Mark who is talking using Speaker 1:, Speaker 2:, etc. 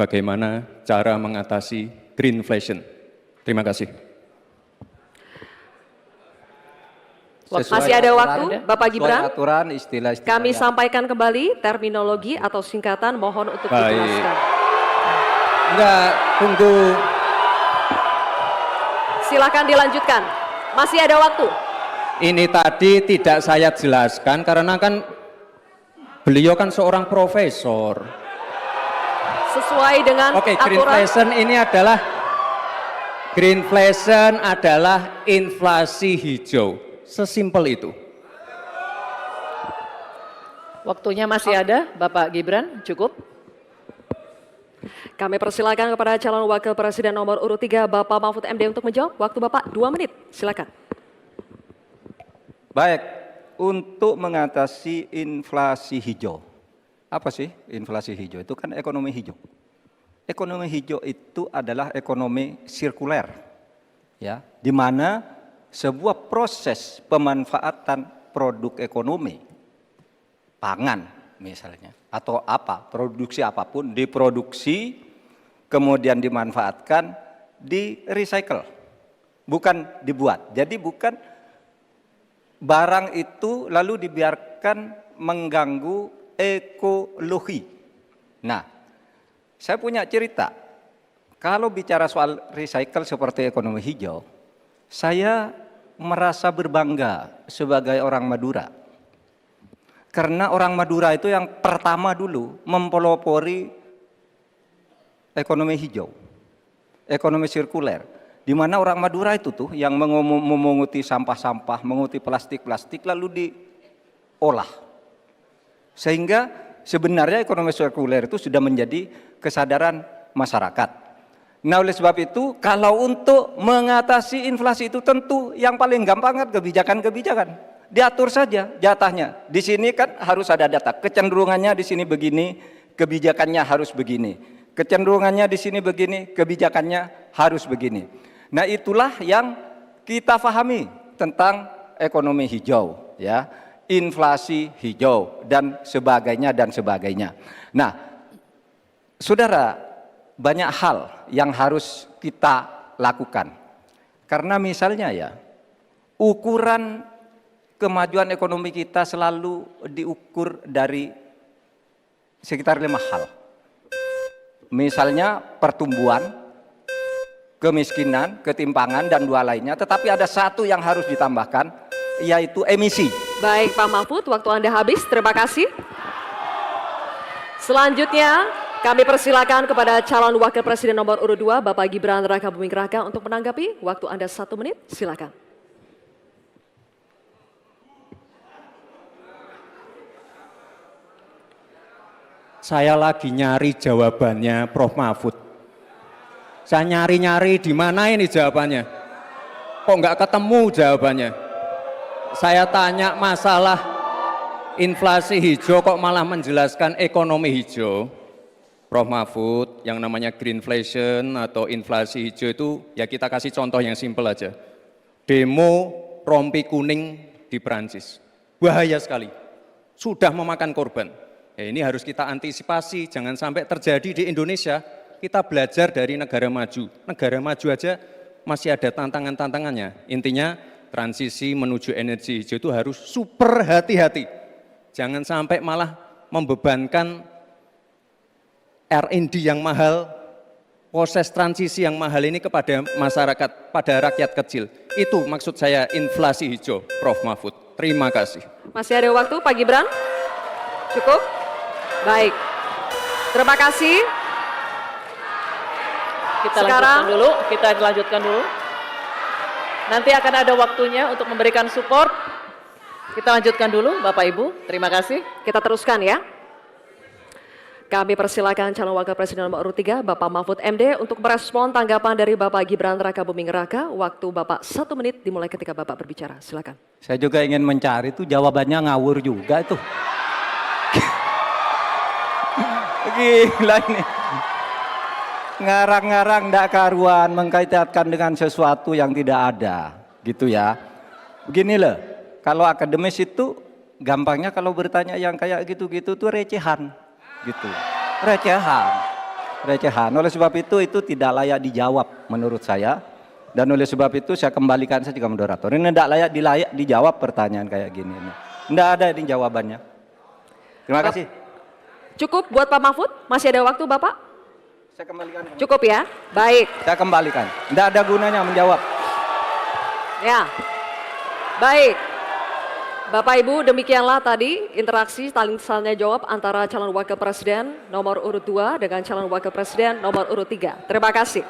Speaker 1: bagaimana cara mengatasi greenflation. Terima kasih.
Speaker 2: Masih ada waktu, Bapak Gibran.
Speaker 3: Aturan, istilah-istilah
Speaker 2: Kami sampaikan kembali terminologi atau singkatan, mohon untuk dijelaskan.
Speaker 3: Enggak, tunggu.
Speaker 2: Silakan dilanjutkan. Masih ada waktu.
Speaker 1: Ini tadi tidak saya jelaskan karena kan beliau kan seorang profesor.
Speaker 2: Sesuai dengan
Speaker 1: Oke,
Speaker 2: aturan.
Speaker 1: greenflation adalah inflasi hijau. Sesimpel itu.
Speaker 4: Waktunya masih ada, Bapak Gibran, cukup.
Speaker 2: Kami persilakan kepada calon wakil presiden nomor urut 3, Bapak Mahfud MD untuk menjawab. Waktu Bapak 2 menit, silakan.
Speaker 3: Baik, untuk mengatasi inflasi hijau. Apa sih inflasi hijau? Itu kan ekonomi hijau. Ekonomi hijau itu adalah ekonomi sirkuler, ya, di mana sebuah proses pemanfaatan produk ekonomi, pangan misalnya, atau apa, produksi apapun, diproduksi, kemudian dimanfaatkan, di recycle, bukan dibuat. Jadi bukan barang itu lalu dibiarkan mengganggu ekologi. Nah, saya punya cerita, kalau bicara soal recycle seperti ekonomi hijau, saya merasa berbangga sebagai orang Madura. Karena orang Madura itu yang pertama dulu mempelopori ekonomi hijau, ekonomi sirkuler. Di mana orang Madura itu tuh yang memunguti sampah-sampah, menguti plastik-plastik lalu diolah. Sehingga sebenarnya ekonomi sirkuler itu sudah menjadi kesadaran masyarakat. Nah, oleh sebab itu, kalau untuk mengatasi inflasi itu tentu yang paling gampang kan kebijakan-kebijakan. Diatur saja jatahnya. Di sini kan harus ada data. Kecenderungannya di sini begini, kebijakannya harus begini. Kecenderungannya di sini begini, kebijakannya harus begini. Nah, itulah yang kita pahami tentang ekonomi hijau, ya, inflasi hijau dan sebagainya dan sebagainya. Nah, saudara, banyak hal yang harus kita lakukan. Karena misalnya ya, ukuran kemajuan ekonomi kita selalu diukur dari sekitar 5 hal. Misalnya pertumbuhan, kemiskinan, ketimpangan, dan 2 lainnya. Tetapi ada 1 yang harus ditambahkan, yaitu emisi.
Speaker 2: Baik Pak Mahfud, waktu Anda habis, terima kasih. Selanjutnya, kami persilakan kepada calon wakil presiden nomor urut 2, Bapak Gibran Rakabuming Raka untuk menanggapi. Waktu Anda 1 menit, silakan.
Speaker 1: Saya lagi nyari jawabannya Prof. Mahfud. Saya nyari-nyari di mana ini jawabannya. Kok nggak ketemu jawabannya. Saya tanya masalah inflasi hijau kok malah menjelaskan ekonomi hijau. Prof. Mahfud, yang namanya greenflation atau inflasi hijau itu ya kita kasih contoh yang simpel aja. Demo rompi kuning di Perancis. Bahaya sekali. Sudah memakan korban. Ya, ini harus kita antisipasi, jangan sampai terjadi di Indonesia. Kita belajar dari negara maju. Negara maju aja masih ada tantangan-tantangannya. Intinya transisi menuju energi hijau itu harus super hati-hati. Jangan sampai malah membebankan R&D yang mahal, proses transisi yang mahal ini kepada masyarakat, pada rakyat kecil. Itu maksud saya inflasi hijau, Prof. Mahfud. Terima kasih.
Speaker 2: Masih ada waktu, Pak Gibran? Cukup? Baik. Terima kasih.
Speaker 4: Kita lanjutkan dulu. Nanti akan ada waktunya untuk memberikan support. Kita lanjutkan dulu, Bapak Ibu. Terima kasih.
Speaker 2: Kita teruskan ya. Kami persilakan calon wakil presiden nomor urut 3, Bapak Mahfud MD untuk merespon tanggapan dari Bapak Gibran Rakabuming Raka. Waktu Bapak 1 menit dimulai ketika Bapak berbicara. Silakan.
Speaker 3: Saya juga ingin mencari itu jawabannya ngawur juga itu. Gila ini. Ngarang-ngarang ndak karuan mengkaitkan dengan sesuatu yang tidak ada, gitu ya. Begini loh, kalau akademis itu gampangnya kalau bertanya yang kayak gitu-gitu tuh recehan, gitu. Recehan. recehan. Oleh sebab itu tidak layak dijawab menurut saya. Dan oleh sebab itu saya kembalikan saja ke moderator. Ini tidak layak dijawab pertanyaan kayak gini. Tidak ada ini jawabannya. Terima kasih.
Speaker 2: Cukup buat Pak Mahfud? Masih ada waktu Bapak?
Speaker 3: Saya kembalikan.
Speaker 2: Cukup ya? Baik.
Speaker 3: Saya kembalikan. Tidak ada gunanya menjawab.
Speaker 2: Ya. Baik. Bapak Ibu, demikianlah tadi interaksi saling tanya jawab antara calon wakil presiden nomor urut 2 dengan calon wakil presiden nomor urut 3. Terima kasih.